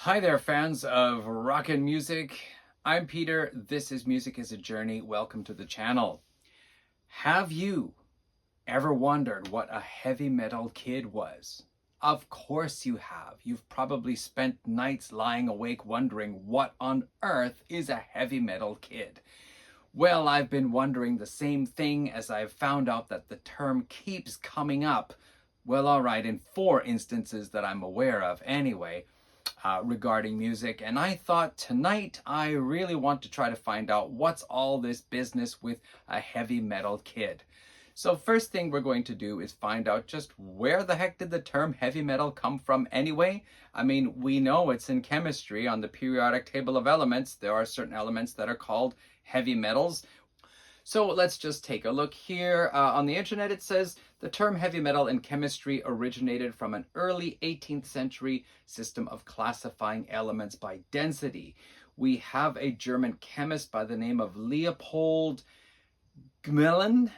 Hi there, fans of rockin' music. I'm Peter. This is Music is a Journey. Welcome to the channel. Have you ever wondered what a heavy metal kid was? Of course you have. You've probably spent nights lying awake wondering what on earth is a heavy metal kid. Well, I've been wondering the same thing as I've found out that the term keeps coming up. Well, all right, in 4 instances that I'm aware of anyway. Regarding music, and I thought tonight I really want to try to find out what's all this business with a heavy metal kid. So first thing we're going to do is find out just where the heck did the term heavy metal come from anyway? I mean, we know it's in chemistry. On the periodic table of elements, there are certain elements that are called heavy metals. So let's just take a look here. On the internet, it says the term heavy metal in chemistry originated from an early 18th century system of classifying elements by density. We have a German chemist by the name of Leopold Gmelin.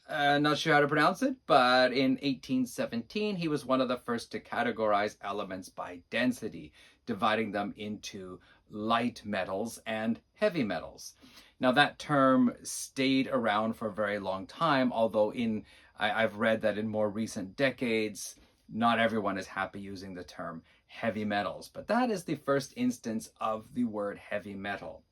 Not sure how to pronounce it, but in 1817, he was one of the first to categorize elements by density, dividing them into light metals and heavy metals. Now that term stayed around for a very long time, although I've read that in more recent decades, not everyone is happy using the term heavy metals. But that is the first instance of the word heavy metal.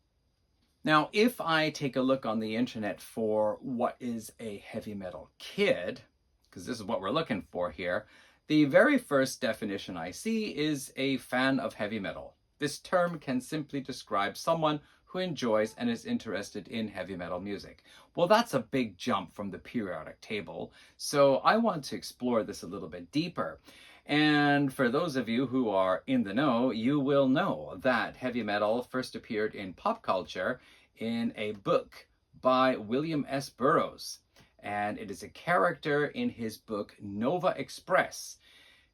Now, if I take a look on the internet for what is a heavy metal kid, because this is what we're looking for here, the very first definition I see is a fan of heavy metal. This term can simply describe someone who enjoys and is interested in heavy metal music. Well, that's a big jump from the periodic table, so I want to explore this a little bit deeper. And for those of you who are in the know, you will know that heavy metal first appeared in pop culture in a book by William S. Burroughs, and it is a character in his book Nova Express.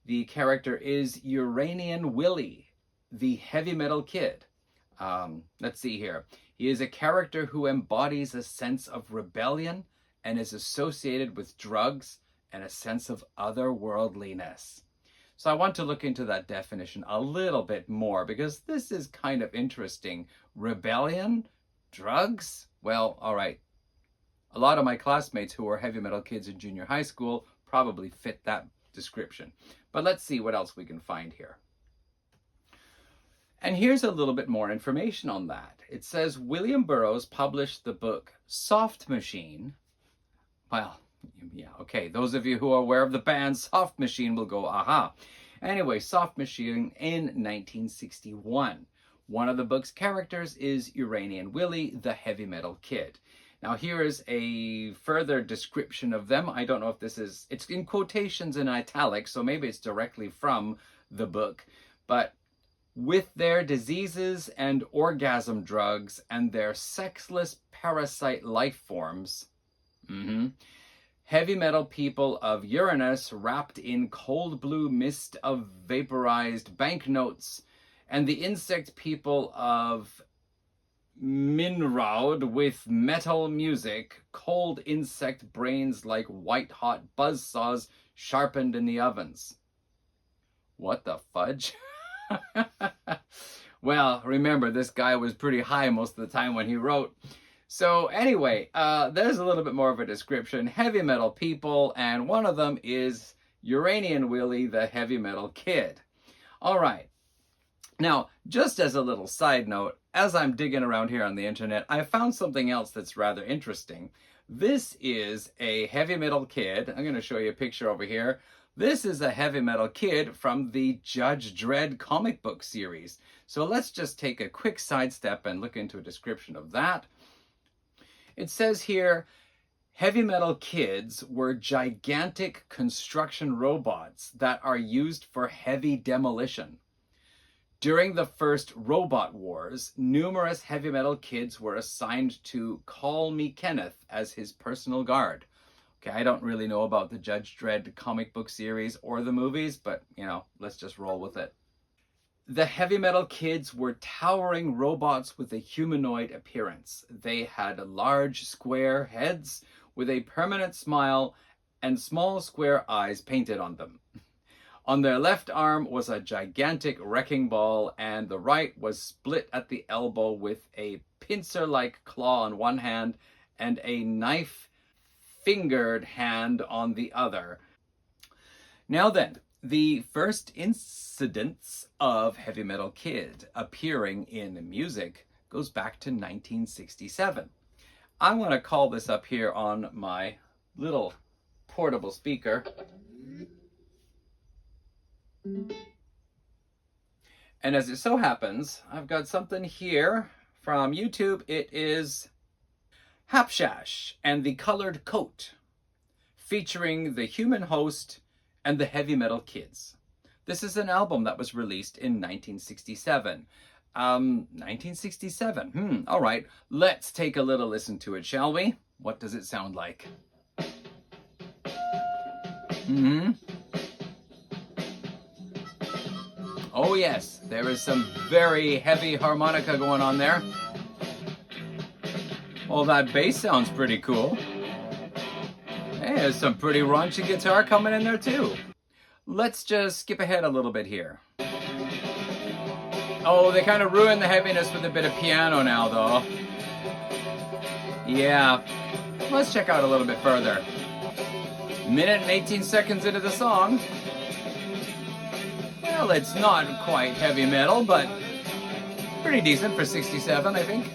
The character is Uranian Willie, the heavy metal kid. Let's see here. He is a character who embodies a sense of rebellion and is associated with drugs and a sense of otherworldliness. So I want to look into that definition a little bit more because this is kind of interesting. Rebellion? Drugs? Well, all right. A lot of my classmates who were heavy metal kids in junior high school probably fit that description. But let's see what else we can find here. And here's a little bit more information on that. It says William Burroughs published the book Soft Machine. Well, yeah, okay. Those of you who are aware of the band Soft Machine will go, aha. Anyway, Soft Machine in 1961. One of the book's characters is Uranian Willie, the heavy metal kid. Now here is a further description of them. I don't know if it's in quotations in italics, so maybe it's directly from the book. But with their diseases and orgasm drugs and their sexless parasite life forms, heavy metal people of Uranus wrapped in cold blue mist of vaporized banknotes, and the insect people of Minraud with metal music, cold insect brains like white-hot buzzsaws sharpened in the ovens. What the fudge? Well, remember, this guy was pretty high most of the time when he wrote. So anyway, there's a little bit more of a description. Heavy metal people, and one of them is Uranian Willie, the heavy metal kid. All right. Now, just as a little side note, as I'm digging around here on the internet, I found something else that's rather interesting. This is a heavy metal kid. I'm going to show you a picture over here. This is a heavy metal kid from the Judge Dredd comic book series. So let's just take a quick sidestep and look into a description of that. It says here, heavy metal kids were gigantic construction robots that are used for heavy demolition. During the first Robot Wars, numerous heavy metal kids were assigned to Call Me Kenneth as his personal guard. Okay, I don't really know about the Judge Dredd comic book series or the movies, but, let's just roll with it. The heavy metal kids were towering robots with a humanoid appearance. They had large square heads with a permanent smile and small square eyes painted on them. On their left arm was a gigantic wrecking ball, and the right was split at the elbow with a pincer-like claw on one hand and a knife-fingered hand on the other. Now then, the first incidents of Heavy Metal Kid appearing in music goes back to 1967. I'm going to call this up here on my little portable speaker. And as it so happens, I've got something here from YouTube. It is Hapshash and the Colored Coat, featuring the Human Host and the Heavy Metal Kids. This is an album that was released in 1967. 1967. All right, let's take a little listen to it, shall we? What does it sound like? Oh yes, there is some very heavy harmonica going on there. Oh, that bass sounds pretty cool. Hey, there's some pretty raunchy guitar coming in there too. Let's just skip ahead a little bit here. Oh, they kind of ruined the heaviness with a bit of piano now, though. Yeah, let's check out a little bit further. Minute and 18 seconds into the song. Well, it's not quite heavy metal, but pretty decent for 67, I think.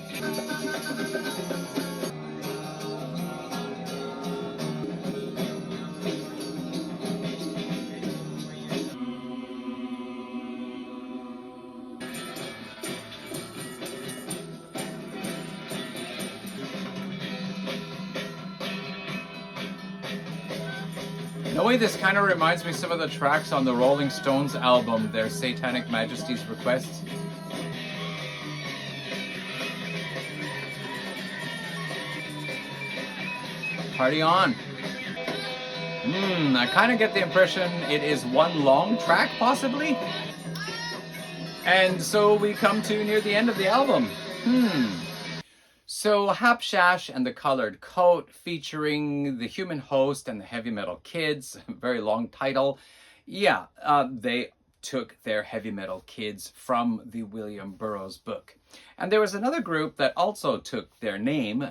In a way, this kind of reminds me of some of the tracks on the Rolling Stones album, their Satanic Majesty's Requests. Party on. I kind of get the impression it is one long track, possibly. And so we come to near the end of the album. So Hapshash and the Colored Coat, featuring the Human Host and the Heavy Metal Kids, very long title. Yeah, they took their Heavy Metal Kids from the William Burroughs book. And there was another group that also took their name,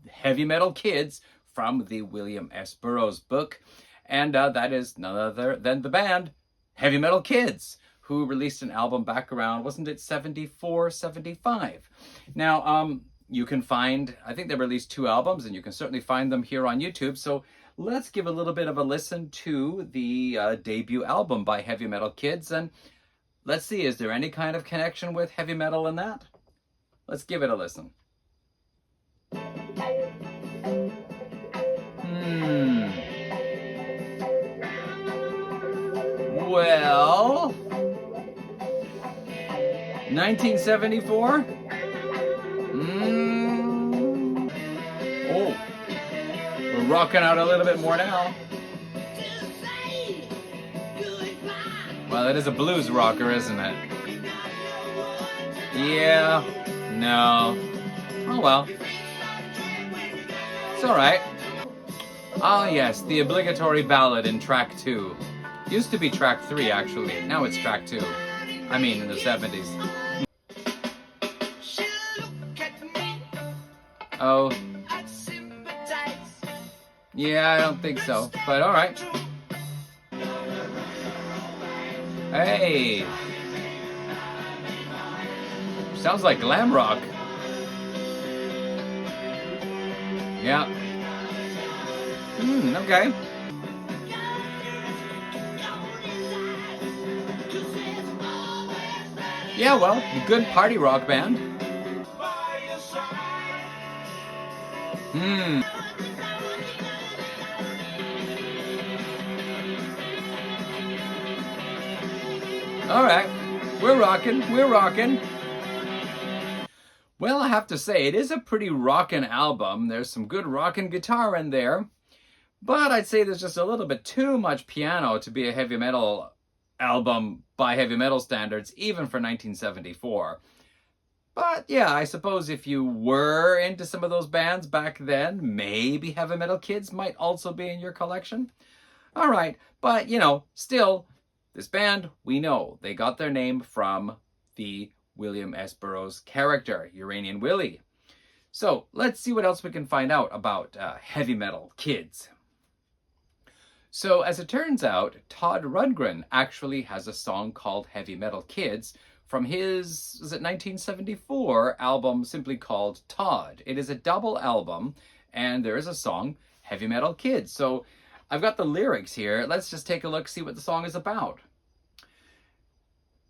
Heavy Metal Kids, from the William S. Burroughs book. And that is none other than the band Heavy Metal Kids, who released an album back around, wasn't it 74, 75? Now, you can find, I think they released 2 albums, and you can certainly find them here on YouTube. So let's give a little bit of a listen to the debut album by Heavy Metal Kids. And let's see, is there any kind of connection with heavy metal in that? Let's give it a listen. Well, 1974? Oh, we're rocking out a little bit more now. Well, it is a blues rocker, isn't it? Yeah, no. Oh well. It's alright. Ah yes, the obligatory ballad in track 2. Used to be track 3 actually, now it's track 2. I mean in the 70s. Oh. Yeah, I don't think so, but alright. Hey! Sounds like glam rock. Yeah. Okay. Yeah, well, a good party rock band. All right, we're rocking. Well, I have to say, it is a pretty rockin' album. There's some good rockin' guitar in there, but I'd say there's just a little bit too much piano to be a heavy metal album by heavy metal standards, even for 1974. But yeah, I suppose if you were into some of those bands back then, maybe Heavy Metal Kids might also be in your collection. All right, but you know, still, This band, we know, they got their name from the William S. Burroughs character, Uranian Willie. So let's see what else we can find out about heavy metal kids. So as it turns out, Todd Rundgren actually has a song called Heavy Metal Kids from his, is it 1974, album simply called Todd. It is a double album, and there is a song, Heavy Metal Kids. So I've got the lyrics here. Let's just take a look, see what the song is about.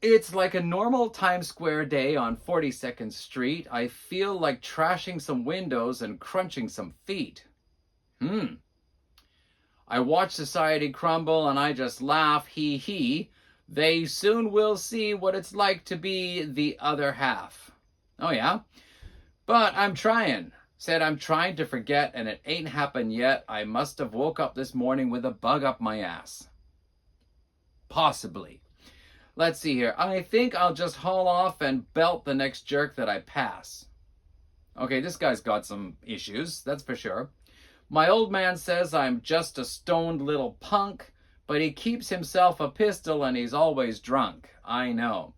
It's like a normal Times Square day on 42nd Street. I feel like trashing some windows and crunching some feet. I watch society crumble and I just laugh, hee hee. They soon will see what it's like to be the other half. Oh yeah? But I'm trying. Said I'm trying to forget and it ain't happened yet. I must have woke up this morning with a bug up my ass. Possibly. Let's see here. I think I'll just haul off and belt the next jerk that I pass. Okay, this guy's got some issues, that's for sure. My old man says I'm just a stoned little punk, but he keeps himself a pistol and he's always drunk. I know.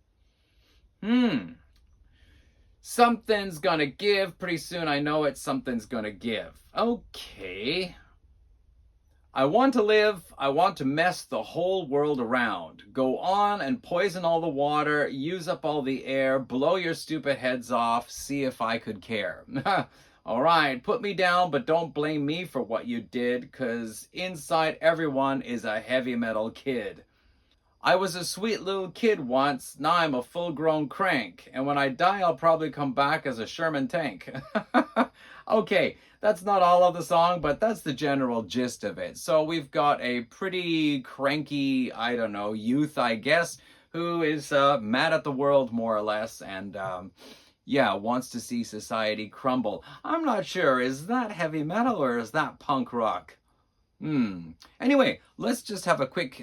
Something's gonna give. Pretty soon I know it. Something's gonna give. Okay. I want to live. I want to mess the whole world around. Go on and poison all the water, use up all the air, blow your stupid heads off, see if I could care. All right, put me down, but don't blame me for what you did, 'cause inside everyone is a heavy metal kid. I was a sweet little kid once, now I'm a full-grown crank, and when I die, I'll probably come back as a Sherman tank. Okay, that's not all of the song, but that's the general gist of it. So we've got a pretty cranky, I don't know, youth, I guess, who is mad at the world, more or less, and yeah, wants to see society crumble. I'm not sure, is that heavy metal or is that punk rock? Anyway, let's just have a quick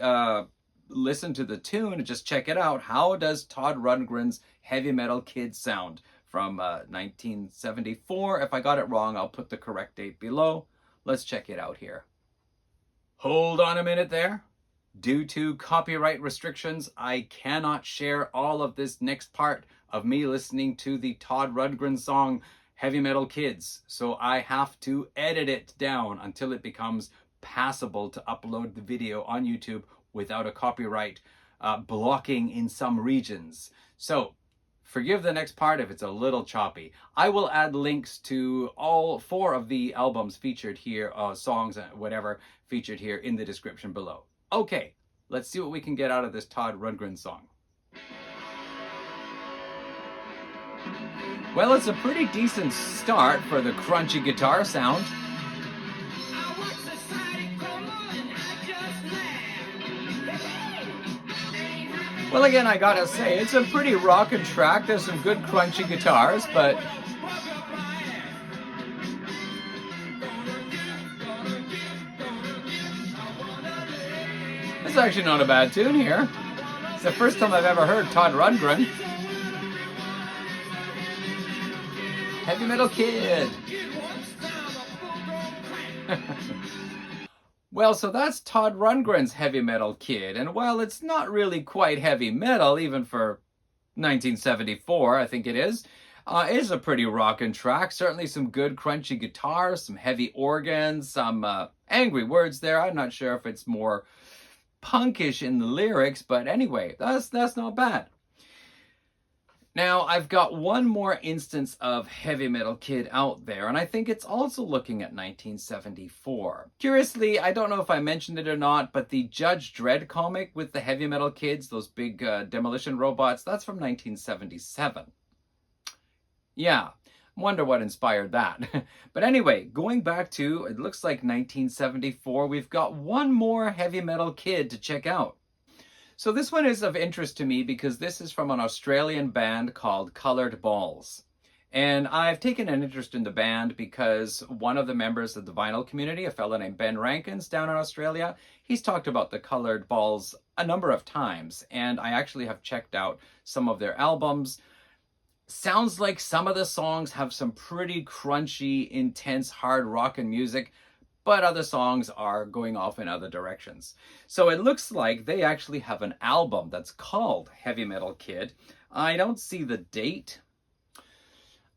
listen to the tune and just check it out. How does Todd Rundgren's Heavy Metal Kids sound from 1974? If I got it wrong, I'll put the correct date below. Let's check it out here. Hold on a minute there. Due to copyright restrictions, I cannot share all of this next part of me listening to the Todd Rundgren song Heavy Metal Kids. So I have to edit it down until it becomes passable to upload the video on YouTube without a copyright blocking in some regions. So forgive the next part if it's a little choppy. I will add links to all 4 of the albums featured here, songs, whatever, featured here in the description below. Okay, let's see what we can get out of this Todd Rundgren song. Well, it's a pretty decent start for the crunchy guitar sound. Well, again, I gotta say, it's a pretty rockin' track. There's some good crunchy guitars, but it's actually not a bad tune here. It's the first time I've ever heard Todd Rundgren. Heavy Metal Kid. Well, so that's Todd Rundgren's Heavy Metal Kid, and while it's not really quite heavy metal, even for 1974, I think it is a pretty rockin' track. Certainly some good crunchy guitars, some heavy organs, some angry words there. I'm not sure if it's more punkish in the lyrics, but anyway, that's not bad. Now, I've got one more instance of Heavy Metal Kid out there, and I think it's also looking at 1974. Curiously, I don't know if I mentioned it or not, but the Judge Dredd comic with the Heavy Metal Kids, those big demolition robots, that's from 1977. Yeah, wonder what inspired that. But anyway, going back to, it looks like 1974, we've got one more Heavy Metal Kid to check out. So this one is of interest to me because this is from an Australian band called Colored Balls. And I've taken an interest in the band because one of the members of the vinyl community, a fellow named Ben Rankins down in Australia, he's talked about the Colored Balls a number of times. And I actually have checked out some of their albums. Sounds like some of the songs have some pretty crunchy, intense, hard rockin' music. but other songs are going off in other directions. So it looks like they actually have an album that's called Heavy Metal Kid. I don't see the date.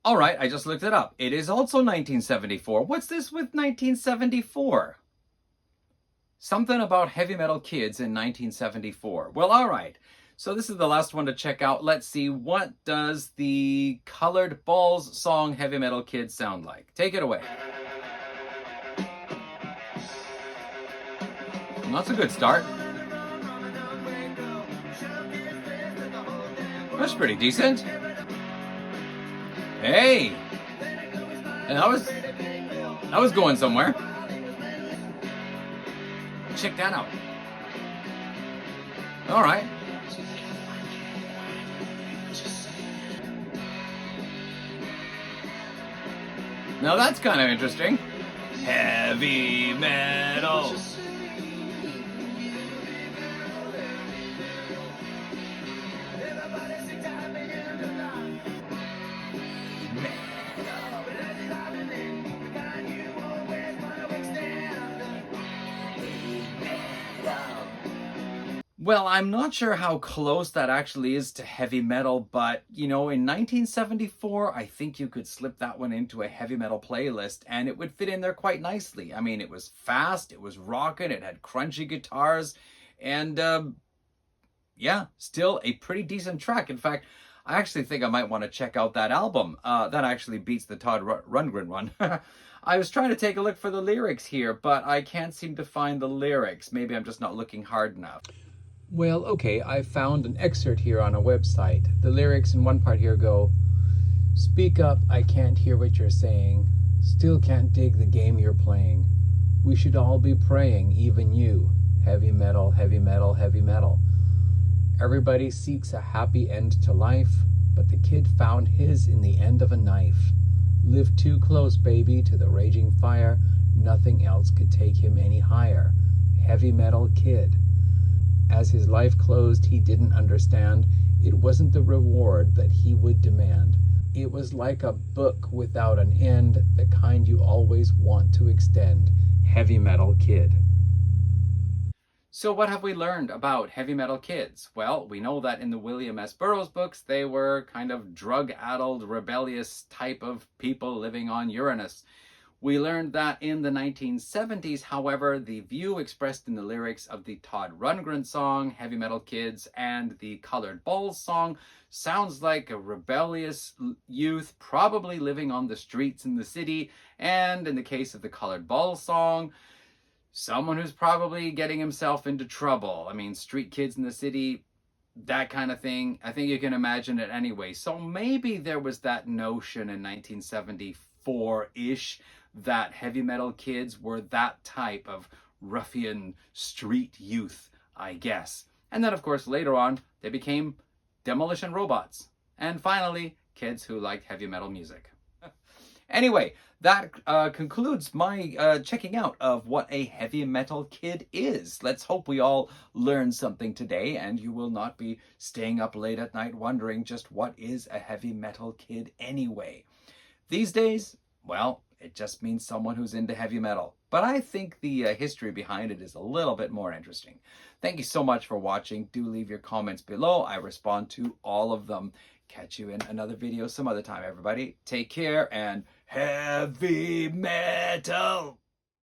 All right, I just looked it up. It is also 1974. What's this with 1974? Something about Heavy Metal Kids in 1974. Well, all right. So this is the last one to check out. Let's see, what does the Colored Balls song Heavy Metal Kids sound like? Take it away. That's a good start. That's pretty decent. Hey! And that was going somewhere. Check that out. All right. Now that's kind of interesting. Heavy metal. Well, I'm not sure how close that actually is to heavy metal, but, you know, in 1974, I think you could slip that one into a heavy metal playlist and it would fit in there quite nicely. I mean, it was fast, it was rocking, it had crunchy guitars, and yeah, still a pretty decent track. In fact, I actually think I might want to check out that album. That actually beats the Todd Rundgren one. I was trying to take a look for the lyrics here, but I can't seem to find the lyrics. Maybe I'm just not looking hard enough. Well, okay, I found an excerpt here on a website. The lyrics in one part here go, "Speak up, I can't hear what you're saying. Still can't dig the game you're playing. We should all be praying, even you. Heavy metal, heavy metal, heavy metal. Everybody seeks a happy end to life, but the kid found his in the end of a knife. Lived too close, baby, to the raging fire. Nothing else could take him any higher. Heavy metal kid." As his life closed, he didn't understand. It wasn't the reward that he would demand. It was like a book without an end, the kind you always want to extend. Heavy metal kid. So what have we learned about heavy metal kids? Well, we know that in the William S. Burroughs books, they were kind of drug-addled, rebellious type of people living on Uranus. We learned that in the 1970s, however, the view expressed in the lyrics of the Todd Rundgren song, Heavy Metal Kids, and the Colored Balls song sounds like a rebellious youth probably living on the streets in the city, and in the case of the Colored Balls song, someone who's probably getting himself into trouble. I mean, street kids in the city, that kind of thing. I think you can imagine it anyway. So maybe there was that notion in 1974-ish that heavy metal kids were that type of ruffian street youth, I guess. And then, of course, later on, they became demolition robots. And finally, kids who liked heavy metal music. Anyway, that concludes my checking out of what a heavy metal kid is. Let's hope we all learned something today and you will not be staying up late at night wondering just what is a heavy metal kid anyway. These days, well, it just means someone who's into heavy metal. But I think the history behind it is a little bit more interesting. Thank you so much for watching. Do leave your comments below. I respond to all of them. Catch you in another video some other time, everybody. Take care and heavy metal!